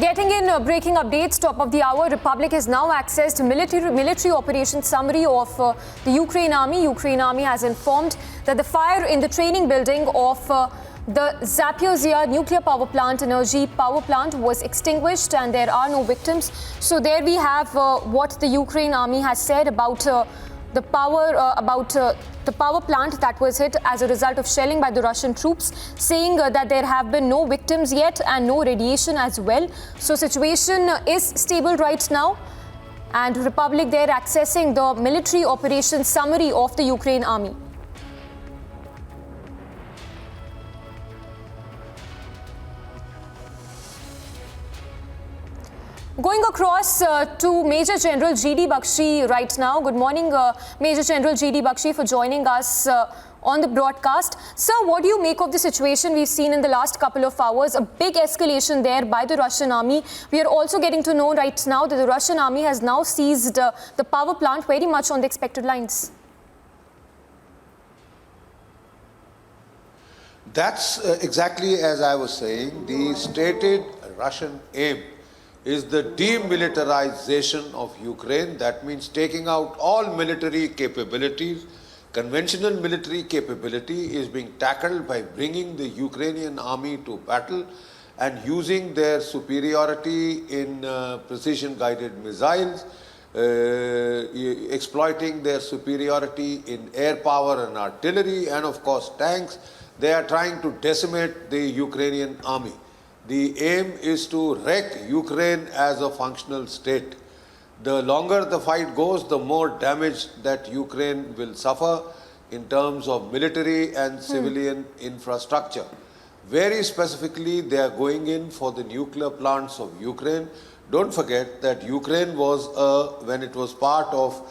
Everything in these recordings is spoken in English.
Getting in breaking updates, top of the hour, Republic has now accessed military operation summary of the Ukraine Army. Ukraine Army has informed that the fire in the training building of the Zaporizhzhia nuclear power plant, energy power plant, was extinguished and there are no victims. So there we have what the Ukraine Army has said about the power plant that was hit as a result of shelling by the Russian troops, saying that there have been no victims yet and no radiation as well. So situation is stable right now, and Republic there accessing the military operation summary of the Ukraine Army. Going across to Major General G.D. Bakshi right now. Good morning, Major General G.D. Bakshi, for joining us on the broadcast. Sir, what do you make of the situation we've seen in the last couple of hours? A big escalation there by the Russian army. We are also getting to know right now that the Russian army has now seized the power plant very much on the expected lines. That's exactly as I was saying. The stated Russian aim is the demilitarization of Ukraine. That means taking out all military capabilities. Conventional military capability is being tackled by bringing the Ukrainian army to battle and using their superiority in precision-guided missiles, exploiting their superiority in air power and artillery, and of course tanks. They are trying to decimate the Ukrainian army. The aim is to wreck Ukraine as a functional state. The longer the fight goes, the more damage that Ukraine will suffer in terms of military and civilian infrastructure. Very specifically, they are going in for the nuclear plants of Ukraine. Don't forget that Ukraine was, when it was part of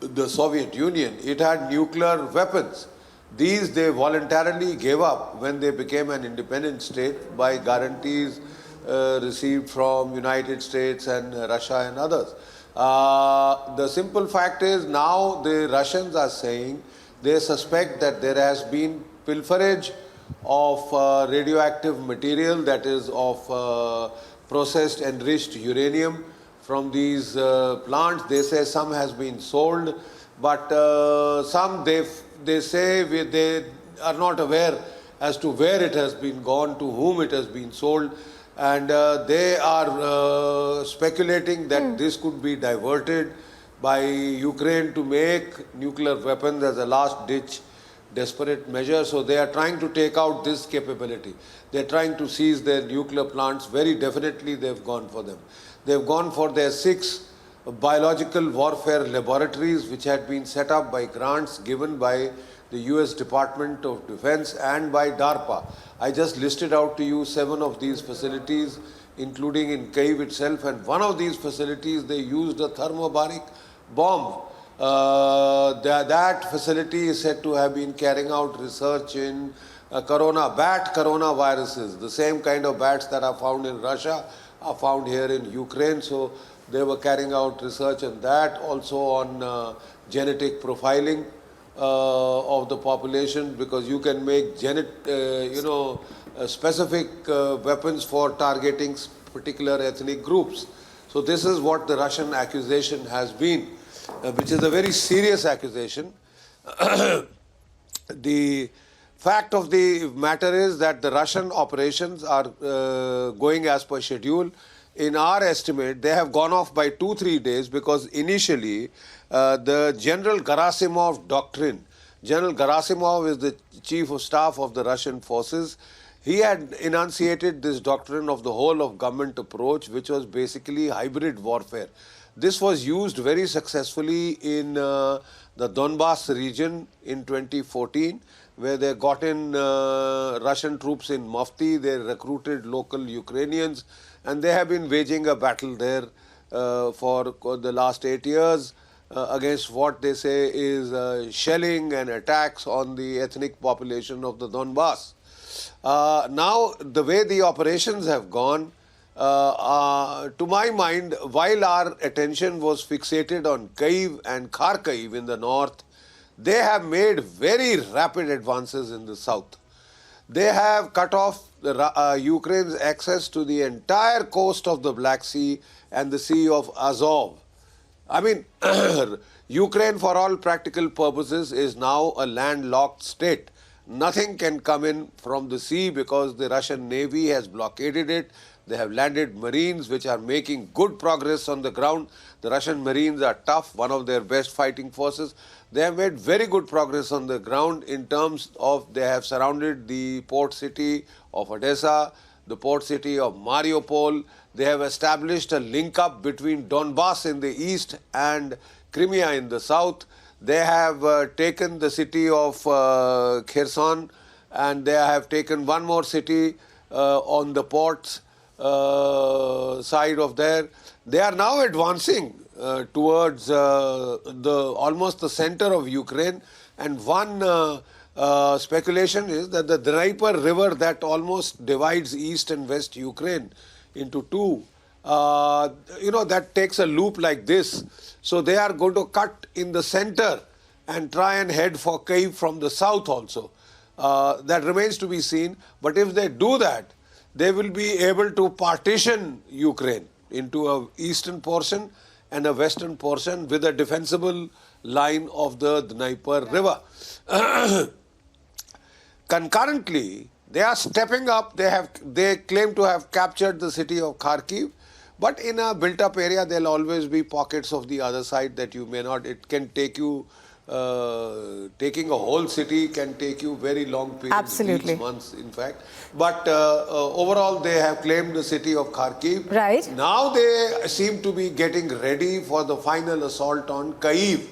the Soviet Union, it had nuclear weapons. These they voluntarily gave up when they became an independent state by guarantees received from United States and Russia and others. The simple fact is now the Russians are saying they suspect that there has been pilferage of radioactive material, that is of processed enriched uranium from these plants. They say some has been sold, but some they say they are not aware as to where it has been gone, to whom it has been sold, and they are speculating that this could be diverted by Ukraine to make nuclear weapons as a last-ditch desperate measure. So they are trying to take out this capability. They are trying to seize their nuclear plants. Very definitely they've gone for them. They've gone for their 6 biological warfare laboratories which had been set up by grants given by the US Department of Defense and by DARPA. I just listed out to you 7 of these facilities, including in Kyiv itself, and one of these facilities they used a thermobaric bomb. That facility is said to have been carrying out research in bat coronaviruses. The same kind of bats that are found in Russia are found here in Ukraine. So they were carrying out research on that, also on genetic profiling of the population, because you can make specific weapons for targeting particular ethnic groups. So this is what the Russian accusation has been, which is a very serious accusation. The fact of the matter is that the Russian operations are going as per schedule. In our estimate, they have gone off by 2-3 days because initially the General Gerasimov doctrine, General Gerasimov is the chief of staff of the Russian forces. He had enunciated this doctrine of the whole of government approach, which was basically hybrid warfare. This was used very successfully in the Donbass region in 2014, where they got in Russian troops in Mufti. They recruited local Ukrainians, and they have been waging a battle there for the last 8 years against what they say is shelling and attacks on the ethnic population of the Donbass. Now, the way the operations have gone, to my mind, while our attention was fixated on Kyiv and Kharkiv in the north, they have made very rapid advances in the south. They have cut off Ukraine's access to the entire coast of the Black Sea and the Sea of Azov. I mean, Ukraine, for all practical purposes, is now a landlocked state. Nothing can come in from the sea because the Russian Navy has blockaded it. They have landed Marines which are making good progress on the ground. The Russian Marines are tough, one of their best fighting forces. They have made very good progress on the ground in terms of they have surrounded the port city of Odessa, the port city of Mariupol. They have established a link up between Donbass in the east and Crimea in the south. They have taken the city of Kherson, and they have taken one more city on the ports side of there. They are now advancing towards almost the center of Ukraine, and one speculation is that the Dnieper River that almost divides east and west Ukraine into two, that takes a loop like this. So they are going to cut in the center and try and head for Kyiv from the south also. That remains to be seen. But if they do that, they will be able to partition Ukraine into an eastern portion and a western portion with a defensible line of the Dnieper River. Concurrently, they are stepping up. They claim to have captured the city of Kharkiv, but in a built-up area, there will always be pockets of the other side that you may not. It can take you. Taking a whole city can take you very long periods, Absolutely. weeks, months, in fact. But overall, they have claimed the city of Kharkiv. Right. Now they seem to be getting ready for the final assault on Kyiv.